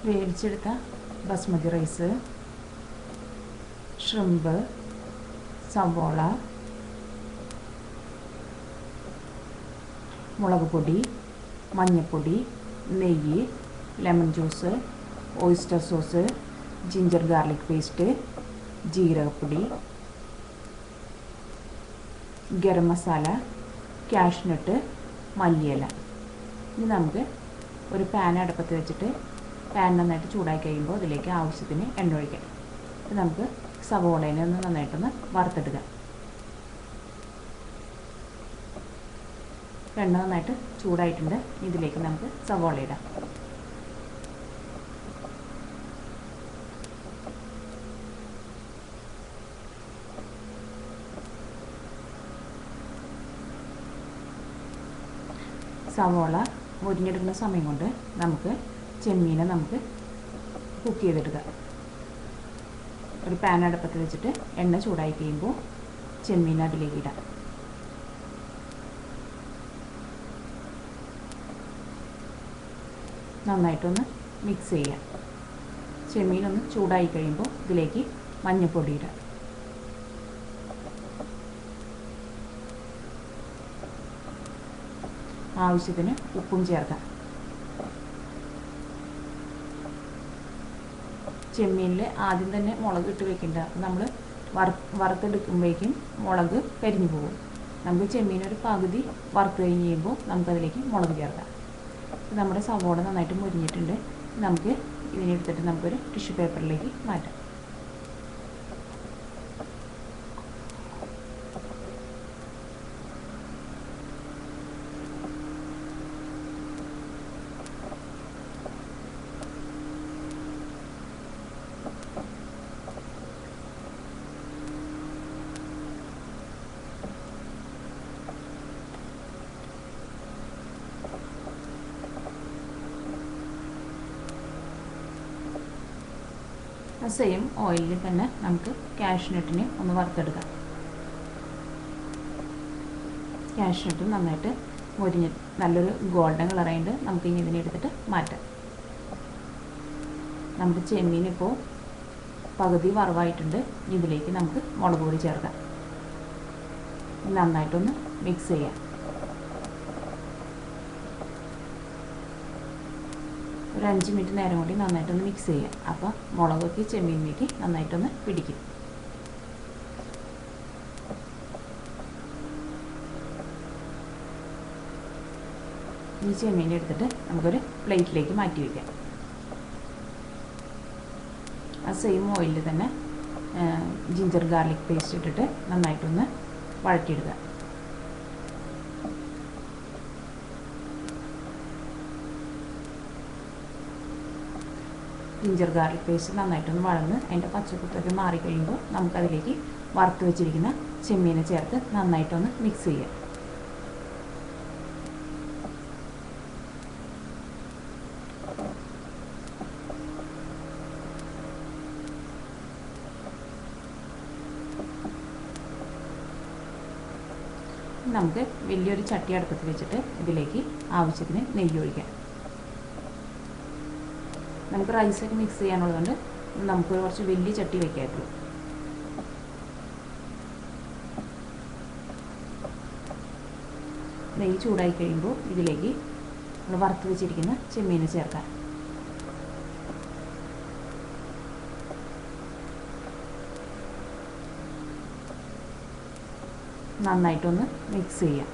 വേവിച്ചെടുത്ത basmati rice, shrimp, സവോള, മുളക് പൊടി, മഞ്ഞൾപ്പൊടി, നെയ്യ്, lemon juice, oyster sauce, ginger garlic paste, ജീരകപ്പൊടി, ഗരം മസാല, കാഷ്നട്ട്, മല്ലിയില. ഇനി നമുക്ക് ഒരു പാൻ അടുപ്പത്ത് വെച്ചിട്ട് പാൻ നന്നായിട്ട് ചൂടായി കഴിയുമ്പോൾ അതിലേക്ക് ആവശ്യത്തിന് എണ്ണ ഒഴിക്കാം. ഇത് നമുക്ക് സവോളേനെ ഒന്ന് നന്നായിട്ടൊന്ന് വറുത്തെടുക്കാം. എണ്ണ നന്നായിട്ട് ചൂടായിട്ടുണ്ട്. ഇതിലേക്ക് നമുക്ക് സവോള ഇടാം. സവോള മുരിഞ്ഞെടുക്കുന്ന സമയം കൊണ്ട് നമുക്ക് ചെമ്മീനെ നമുക്ക് കുക്ക് ചെയ്തെടുക്കാം. ഒരു പാൻ അടുപ്പത്ത് വെച്ചിട്ട് എണ്ണ ചൂടായി കഴിയുമ്പോൾ ചെമ്മീൻ അതിലേക്ക് ഇടാം. നന്നായിട്ടൊന്ന് മിക്സ് ചെയ്യാം. ചെമ്മീനൊന്ന് ചൂടായി കഴിയുമ്പോൾ ഇതിലേക്ക് മഞ്ഞൾപ്പൊടി ഇടാം. ആവശ്യത്തിന് ഉപ്പും ചേർക്കാം. ചെമ്മീനിൽ ആദ്യം തന്നെ മുളക് ഇട്ട് വെക്കേണ്ട. നമ്മൾ വറുത്തെടുക്കുമ്പോഴേക്കും മുളക് കരിഞ്ഞു പോകും. നമുക്ക് ചെമ്മീൻ ഒരു പകുതി വറുത്ത് കഴിഞ്ഞ് കഴിയുമ്പോൾ നമുക്കതിലേക്ക് മുളക് ചേർക്കാം. നമ്മുടെ സവോള നന്നായിട്ട് മുരിഞ്ഞിട്ടുണ്ട്. നമുക്ക് ഇതിനെടുത്തിട്ട് നമുക്കൊരു ടിഷ്യൂ പേപ്പറിലേക്ക് മാറ്റാം. സെയിം ഓയിലിൽ തന്നെ നമുക്ക് കാഷ്നട്ടിനെ ഒന്ന് വറുത്തെടുക്കാം. കാഷ്നട്ട് നന്നായിട്ട് മുരിഞ്ഞ് നല്ലൊരു ഗോൾഡൻ കളറായിട്ട് നമുക്ക് ഇനി ഇതിനെ എടുത്തിട്ട് മാറ്റാം. നമ്മുടെ ചെമ്മീൻ ഇപ്പോൾ പകുതി വറവായിട്ടുണ്ട്. ഇതിലേക്ക് നമുക്ക് മുളക് പൊടി ചേർക്കാം. നന്നായിട്ടൊന്ന് മിക്സ് ചെയ്യാം. ഒരു 5 മിനിറ്റ് നേരം കൂടി നന്നായിട്ടൊന്ന് മിക്സ് ചെയ്യാം. അപ്പോൾ മുളകൊക്കെ ചെമ്മീനിലേക്ക് നന്നായിട്ടൊന്ന് പിടിക്കും. ഈ ചെമ്മീൻ എടുത്തിട്ട് നമുക്കൊരു പ്ലേറ്റിലേക്ക് മാറ്റി വയ്ക്കാം. ആ സെയിം ഓയിലിൽ തന്നെ ജിഞ്ചർ ഗാർലിക് പേസ്റ്റ് ഇട്ടിട്ട് നന്നായിട്ടൊന്ന് വഴറ്റിയെടുക്കുക. ജിഞ്ചർ ഗാർലിക് പേസ്റ്റ് നന്നായിട്ടൊന്ന് വഴന്ന് അതിൻ്റെ പച്ചക്കുത്തൊക്കെ മാറിക്കഴിയുമ്പോൾ നമുക്കതിലേക്ക് വറുത്ത് വെച്ചിരിക്കുന്ന ചെമ്മീനെ ചേർത്ത് നന്നായിട്ടൊന്ന് മിക്സ് ചെയ്യാം. നമുക്ക് വലിയൊരു ചട്ടി അടുപ്പത്ത് വെച്ചിട്ട് ഇതിലേക്ക് ആവശ്യത്തിന് നെയ്യ് ഒഴിക്കാം. നമുക്ക് റൈസൊക്കെ മിക്സ് ചെയ്യാനുള്ളതുകൊണ്ട് നമുക്ക് കുറച്ച് വലിയ ചട്ടി വയ്ക്കാറുള്ളൂ. നെയ്യ് ചൂടായി കഴിയുമ്പോൾ ഇതിലേക്ക് നമ്മൾ വറുത്ത് വെച്ചിരിക്കുന്ന ചെമ്മീന് ചേർക്കാം. നന്നായിട്ടൊന്ന് മിക്സ് ചെയ്യാം.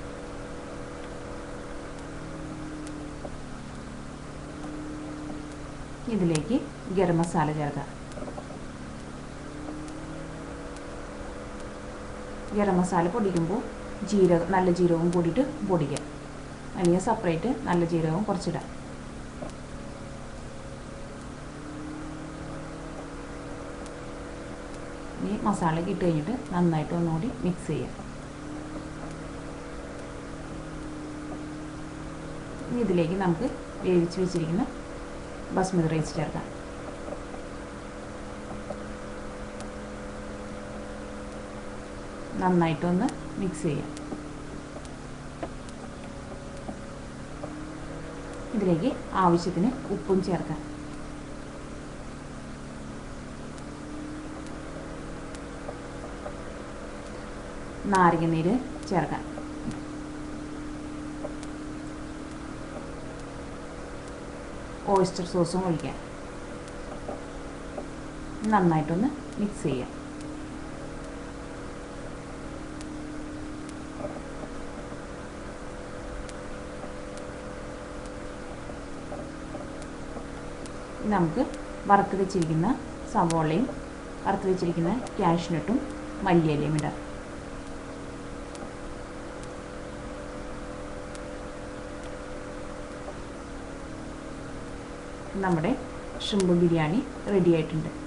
ഇതിലേക്ക് ഗരം മസാല ചേർക്കാം. ഗരം മസാല പൊടിക്കുമ്പോൾ നല്ല ജീരകവും കൂടിയിട്ട് പൊടിക്കാം. അല്ലെങ്കിൽ സെപ്പറേറ്റ് നല്ല ജീരകവും കുറച്ചിടാം. ഈ മസാല ഇട്ട് കഴിഞ്ഞിട്ട് നന്നായിട്ട് ഒന്നുകൂടി മിക്സ് ചെയ്യാം. ഇതിലേക്ക് നമുക്ക് വേവിച്ച് വെച്ചിരിക്കുന്ന ബസ്മതി റൈസ് ചേർക്കാം. നന്നായിട്ടൊന്ന് മിക്സ് ചെയ്യാം. ഇതിലേക്ക് ആവശ്യത്തിന് ഉപ്പും ചേർക്കാം. നാരങ്ങ നീര് ചേർക്കാം. ഓയിസ്റ്റർ സോസും ഒഴിക്കാം. നന്നായിട്ടൊന്ന് മിക്സ് ചെയ്യാം. നമുക്ക് വറുത്ത് വെച്ചിരിക്കുന്ന സവോളയും വറുത്ത് വെച്ചിരിക്കുന്ന കാഷ്നട്ടും മല്ലിയിലയും ഇടാം. നമ്മുടെ ഷ്രിമ്പ് ബിരിയാണി റെഡി ആയിട്ടുണ്ട്.